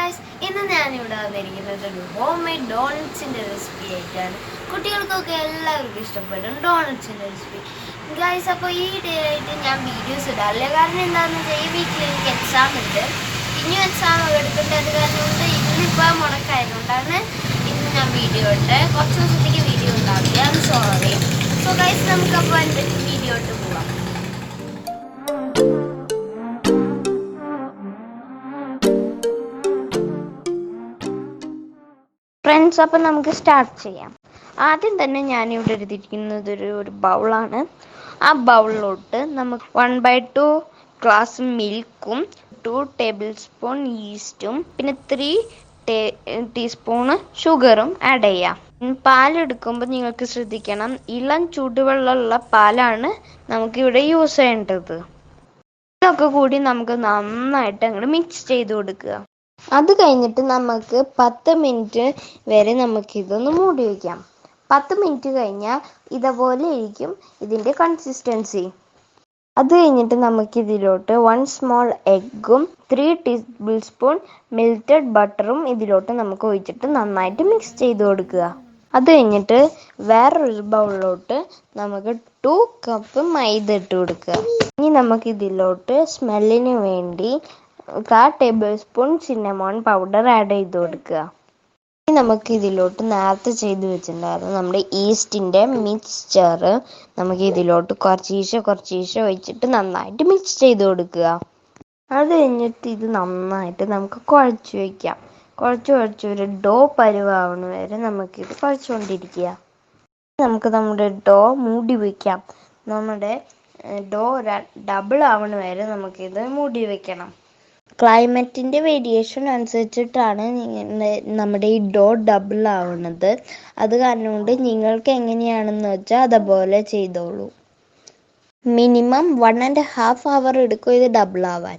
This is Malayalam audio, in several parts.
guys, ഇന്ന് ഞാൻ ഇവിടെ വന്നിരിക്കുന്നത് ഒരു ഹോം മെയ്ഡ് ഡോണറ്റ്സിന്റെ റെസിപ്പി ആയിട്ടാണ്. കുട്ടികൾക്കൊക്കെ എല്ലാവർക്കും ഇഷ്ടപ്പെടും ഡോണറ്റ്സിന്റെ റെസിപ്പി. ഗൈസ്, അപ്പോൾ ഈ ഡേ ആയിട്ട് ഞാൻ വീഡിയോസ് ഇടാറില്ല. കാരണം എന്താണെന്ന് വെച്ചാൽ ഈ വീക്കിൽ എനിക്ക് എക്സാം ഉണ്ട്. ഇനിയും എക്സാം എടുക്കേണ്ട അത് കാരണം കൊണ്ട് ഇന്നിപ്പോൾ മുടക്കായതുകൊണ്ടാണ് ഇന്ന് ഞാൻ വീഡിയോ ഇട്ട്. കുറച്ച് ദിവസത്തേക്ക് വീഡിയോ ഉണ്ടാവില്ല. I am sorry. So guys, നമുക്കപ്പോൾ എൻ്റെ വീഡിയോ ഇട്ട് പോവാം. ഫ്രണ്ട്സ്, അപ്പം നമുക്ക് സ്റ്റാർട്ട് ചെയ്യാം. ആദ്യം തന്നെ ഞാനിവിടെ എടുത്തിരിക്കുന്നത് ഒരു ബൗളാണ്. ആ ബൗളിലോട്ട് നമുക്ക് 1/2 ഗ്ലാസ് മിൽക്കും 2 ടേബിൾ സ്പൂൺ ഈസ്റ്റും പിന്നെ 3 ടീസ്പൂണ് ഷുഗറും ആഡ് ചെയ്യാം. പാലെടുക്കുമ്പോൾ നിങ്ങൾക്ക് ശ്രദ്ധിക്കണം, ഇളം ചൂടുവെള്ളമുള്ള പാലാണ് നമുക്കിവിടെ യൂസ് ചെയ്യേണ്ടത്. ഇതൊക്കെ കൂടി നമുക്ക് നന്നായിട്ട് അങ്ങോട്ട് മിക്സ് ചെയ്ത് കൊടുക്കുക. അത് കഴിഞ്ഞിട്ട് നമുക്ക് 10 മിനിറ്റ് വരെ നമുക്കിതൊന്ന് മൂടി വയ്ക്കാം. 10 മിനിറ്റ് കഴിഞ്ഞാൽ ഇതുപോലെ ഇരിക്കും ഇതിൻ്റെ കൺസിസ്റ്റൻസി. അത് കഴിഞ്ഞിട്ട് നമുക്കിതിലോട്ട് 1 സ്മോൾ എഗ്ഗും 3 ടേബിൾ സ്പൂൺ മെൽറ്റഡ് ബട്ടറും ഇതിലോട്ട് നമുക്ക് ഒഴിച്ചിട്ട് നന്നായിട്ട് മിക്സ് ചെയ്ത് കൊടുക്കുക. അത് കഴിഞ്ഞിട്ട് വേറൊരു ബൗളിലോട്ട് നമുക്ക് 2 കപ്പ് മൈദ ഇട്ട് കൊടുക്കുക. ഇനി നമുക്കിതിലോട്ട് സ്മെല്ലിന് വേണ്ടി 1/4 ടേബിൾ സ്പൂൺ സിന്നമോൺ പൗഡർ ആഡ് ചെയ്ത് കൊടുക്കുക. ഇനി നമുക്ക് ഇതിലോട്ട് നേരത്തെ ചെയ്ത് വെച്ചിട്ടുണ്ടായിരുന്നു നമ്മുടെ ഈസ്റ്റിൻ്റെ മിക്സ്ചർ നമുക്ക് ഇതിലോട്ട് കുറച്ചീശെ ഒഴിച്ചിട്ട് നന്നായിട്ട് മിക്സ് ചെയ്ത് കൊടുക്കുക. അത് കഴിഞ്ഞിട്ട് ഇത് നന്നായിട്ട് നമുക്ക് കുഴച്ച് വയ്ക്കാം. കുഴച്ച് ഒരു ഡോ പരുവാവണ വരെ നമുക്കിത് കുഴച്ചുകൊണ്ടിരിക്കുക. നമുക്ക് നമ്മുടെ ഡോ മൂടി വയ്ക്കാം. നമ്മുടെ ഡോ ഡബിൾ ആവണ വരെ നമുക്കിത് മൂടി വയ്ക്കണം. ക്ലൈമറ്റിൻ്റെ വേരിയേഷൻ അനുസരിച്ചിട്ടാണ് നമ്മുടെ ഈ ഡോ ഡബിൾ ആവുന്നത്. അത് കാരണം കൊണ്ട് നിങ്ങൾക്ക് എങ്ങനെയാണെന്ന് വെച്ചാൽ അതുപോലെ ചെയ്തോളൂ. മിനിമം 1.5 hour എടുക്കും ഇത് ഡബിൾ ആവാൻ.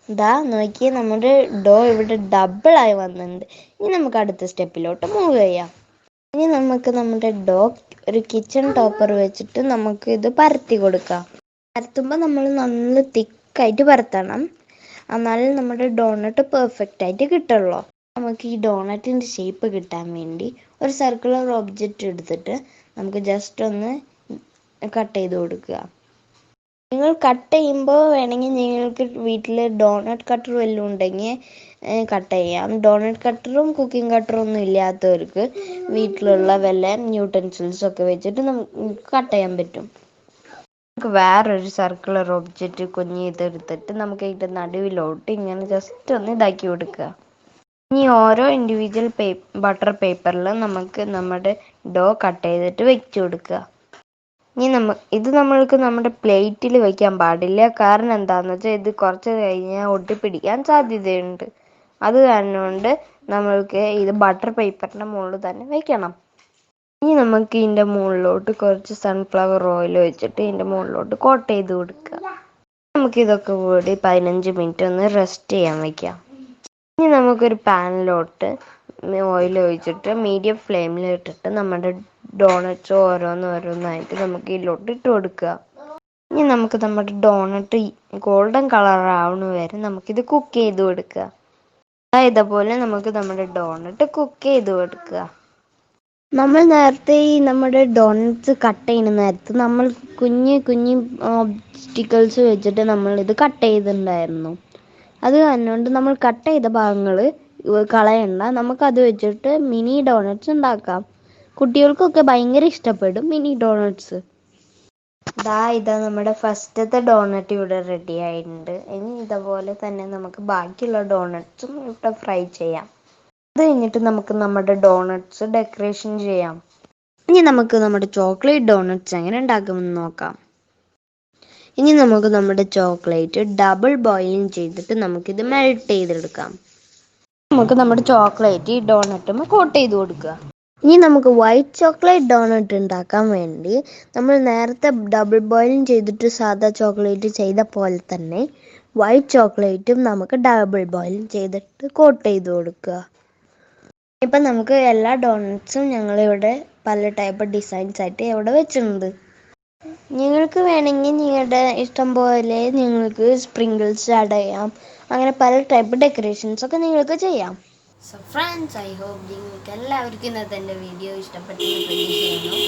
ഇതാ നോക്കിയേ, നമ്മുടെ ഡോ ഇവിടെ ഡബിളായി വന്നിട്ടുണ്ട്. ഇനി നമുക്ക് അടുത്ത സ്റ്റെപ്പിലോട്ട് മൂവ് ചെയ്യാം. ഇനി നമുക്ക് നമ്മുടെ ഡോ ഒരു കിച്ചൺ ടോപ്പർ വെച്ചിട്ട് നമുക്ക് ഇത് പരത്തി കൊടുക്കാം. പരത്തുമ്പോൾ നമ്മൾ നല്ല തിക്കായിട്ട് പരത്തണം, എന്നാലും നമ്മുടെ ഡോണറ്റ് പെർഫെക്റ്റ് ആയിട്ട് കിട്ടുള്ളൂ. നമുക്ക് ഈ ഡോണറ്റിൻ്റെ ഷേപ്പ് കിട്ടാൻ വേണ്ടി ഒരു സർക്കുലർ ഒബ്ജക്റ്റ് എടുത്തിട്ട് നമുക്ക് ജസ്റ്റ് ഒന്ന് കട്ട് ചെയ്ത് കൊടുക്കുക. നിങ്ങൾ കട്ട് ചെയ്യുമ്പോൾ വേണമെങ്കിൽ നിങ്ങൾക്ക് വീട്ടിൽ ഡോണറ്റ് കട്ടർ വല്ലതും ഉണ്ടെങ്കിൽ കട്ട് ചെയ്യാം. ഡോണറ്റ് കട്ടറും കുക്കിംഗ് കട്ടറും ഒന്നും ഇല്ലാത്തവർക്ക് വീട്ടിലുള്ള വല്ല യൂട്ടൻസിൽസൊക്കെ വെച്ചിട്ട് നമുക്ക് കട്ട് ചെയ്യാൻ പറ്റും. നമുക്ക് വേറൊരു സർക്കുലർ ഒബ്ജക്റ്റ് കുഞ്ഞ് ഇതെടുത്തിട്ട് നമുക്ക് ഇതിൻ്റെ നടുവിലോട്ട് ഇങ്ങനെ ജസ്റ്റ് ഒന്ന് ഇതാക്കി കൊടുക്കുക. ഇനി ഓരോ ഇൻഡിവിജ്വൽ ബട്ടർ പേപ്പറിൽ നമുക്ക് നമ്മുടെ ഡോ കട്ട് ചെയ്തിട്ട് വെച്ച് കൊടുക്കുക. ഇനി ഇത് നമ്മൾക്ക് നമ്മുടെ പ്ലേറ്റിൽ വയ്ക്കാൻ പാടില്ല. കാരണം എന്താണെന്ന് വെച്ചാൽ ഇത് കുറച്ച് കഴിഞ്ഞാൽ ഒട്ടിപ്പിടിക്കാൻ സാധ്യതയുണ്ട്. അത് കാരണം കൊണ്ട് നമ്മൾക്ക് ഇത് ബട്ടർ പേപ്പറിൻ്റെ മുകളിൽ തന്നെ വയ്ക്കണം. ഇനി നമുക്ക് ഇതിൻ്റെ മുകളിലോട്ട് കുറച്ച് സൺഫ്ലവർ ഓയിൽ വെച്ചിട്ട് ഇതിൻ്റെ മുകളിലോട്ട് കോട്ട് ചെയ്ത് കൊടുക്കുക. നമുക്കിതൊക്കെ കൂടി 15 മിനിറ്റ് ഒന്ന് റെസ്റ്റ് ചെയ്യാൻ വയ്ക്കാം. ഇനി നമുക്കൊരു പാനിലോട്ട് ഓയിൽ ഒഴിച്ചിട്ട് മീഡിയം ഫ്ലെയിമിൽ ഇട്ടിട്ട് നമ്മുടെ ഡോണറ്റ്സ് ഓരോന്നായിട്ട് നമുക്ക് ഇതിലോട്ട് ഇട്ട് കൊടുക്കുക. ഇനി നമുക്ക് നമ്മുടെ ഡോണറ്റ് ഗോൾഡൻ കളർ ആവണ വരെ നമുക്കിത് കുക്ക് ചെയ്ത് കൊടുക്കുക. ഇതുപോലെ നമുക്ക് നമ്മുടെ ഡോണറ്റ് കുക്ക് ചെയ്ത് കൊടുക്കുക. നമ്മൾ നേരത്തെ ഈ നമ്മുടെ ഡോണറ്റ്സ് കട്ട് ചെയ്യുന്ന നേരത്ത് നമ്മൾ കുഞ്ഞ് ഒബ്സ്റ്റിക്കിൾസ് വെച്ചിട്ട് നമ്മൾ ഇത് കട്ട് ചെയ്തിട്ടുണ്ടായിരുന്നു. അത് കാരണം നമ്മൾ കട്ട് ചെയ്ത ഭാഗങ്ങൾ കളയണ്ട, നമുക്കത് വെച്ചിട്ട് മിനി ഡോണറ്റ്സ് ഉണ്ടാക്കാം. കുട്ടികൾക്കൊക്കെ ഭയങ്കര ഇഷ്ടപ്പെടും മിനി ഡോണറ്റ്സ്. ഇതാ നമ്മുടെ ഫസ്റ്റത്തെ ഡോണറ്റ് ഇവിടെ റെഡി ആയിട്ടുണ്ട്. ഇനി ഇതുപോലെ തന്നെ നമുക്ക് ബാക്കിയുള്ള ഡോണറ്റ്സും ഇവിടെ ഫ്രൈ ചെയ്യാം. അത് കഴിഞ്ഞിട്ട് നമുക്ക് നമ്മുടെ ഡോണറ്റ്സ് ഡെക്കറേഷൻ ചെയ്യാം. ഇനി നമുക്ക് നമ്മുടെ ചോക്ലേറ്റ് ഡോണറ്റ്സ് എങ്ങനെ ഉണ്ടാക്കുമെന്ന് നോക്കാം. ഇനി നമുക്ക് നമ്മുടെ ചോക്ലേറ്റ് ഡബിൾ ബോയിലിംഗ് ചെയ്തിട്ട് നമുക്കിത് മെൽറ്റ് ചെയ്തെടുക്കാം. നമുക്ക് നമ്മുടെ ചോക്ലേറ്റ് ഈ ഡോണറ്റും കോട്ട് ചെയ്ത് കൊടുക്കുക. ഇനി നമുക്ക് വൈറ്റ് ചോക്ലേറ്റ് ഡോണറ്റ് ഉണ്ടാക്കാൻ വേണ്ടി നമ്മൾ നേരത്തെ ഡബിൾ ബോയിലിംഗ് ചെയ്തിട്ട് സാധാ ചോക്ലേറ്റ് ചെയ്ത പോലെ തന്നെ വൈറ്റ് ചോക്ലേറ്റും നമുക്ക് ഡബിൾ ബോയിലിംഗ് ചെയ്തിട്ട് കോട്ട് ചെയ്ത് കൊടുക്കുക. ഇപ്പം നമുക്ക് എല്ലാ ഡോണറ്റ്സും ഞങ്ങളിവിടെ പല ടൈപ്പ് ഡിസൈൻസ് ആയിട്ട് ഇവിടെ വെച്ചിട്ടുണ്ട്. നിങ്ങൾക്ക് വേണമെങ്കിൽ നിങ്ങളുടെ ഇഷ്ടം പോലെ നിങ്ങൾക്ക് സ്പ്രിങ്കിൾസ് ആഡ് ചെയ്യാം, അങ്ങനെ പല ടൈപ്പ് ഡെക്കറേഷൻസ് ഒക്കെ നിങ്ങൾക്ക് ചെയ്യാം. സോ ഫ്രണ്ട്സ്, ഐ ഹോപ്പ് നിങ്ങൾക്ക് എല്ലാവർക്കും ഇന്നത്തെ എൻ്റെ വീഡിയോ ഇഷ്ടപ്പെട്ടെന്ന് പ്രതീക്ഷിക്കുന്നു.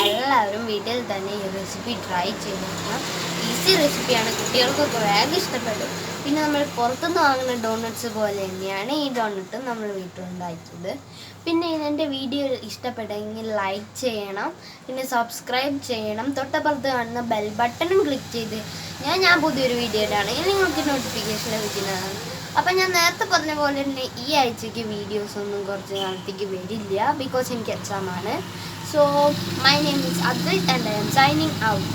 എല്ലാവരും വീട്ടിൽ തന്നെ ഈ റെസിപ്പി ട്രൈ ചെയ്ത് നോക്കണം. ഈസി റെസിപ്പിയാണ്, കുട്ടികൾക്കൊക്കെ വേഗം ഇഷ്ടപ്പെടും. പിന്നെ നമ്മൾ പുറത്തുനിന്ന് വാങ്ങുന്ന ഡോണട്ട്സ് പോലെ തന്നെയാണ് ഈ ഡോണട്ടും നമ്മൾ വീട്ടിലുണ്ടാക്കിയത്. പിന്നെ എൻ്റെ വീഡിയോ ഇഷ്ടപ്പെട്ടെങ്കിൽ ലൈക്ക് ചെയ്യണം, പിന്നെ സബ്സ്ക്രൈബ് ചെയ്യണം, തൊട്ടപ്പുറത്ത് കാണുന്ന ബെൽ ബട്ടണും ക്ലിക്ക് ചെയ്ത് ഞാൻ പുതിയൊരു വീഡിയോ ഇടുകയാണെങ്കിൽ നിങ്ങൾക്ക് നോട്ടിഫിക്കേഷൻ ലഭിക്കുന്നതാണ്. അപ്പം ഞാൻ നേരത്തെ പറഞ്ഞ പോലെ തന്നെ ഈ ആഴ്ചയ്ക്ക് വീഡിയോസൊന്നും കുറച്ച് നാളത്തേക്ക് വരില്ല, ബിക്കോസ് എനിക്ക് എക്സാമാണ്. So my name is Advait and I am signing out.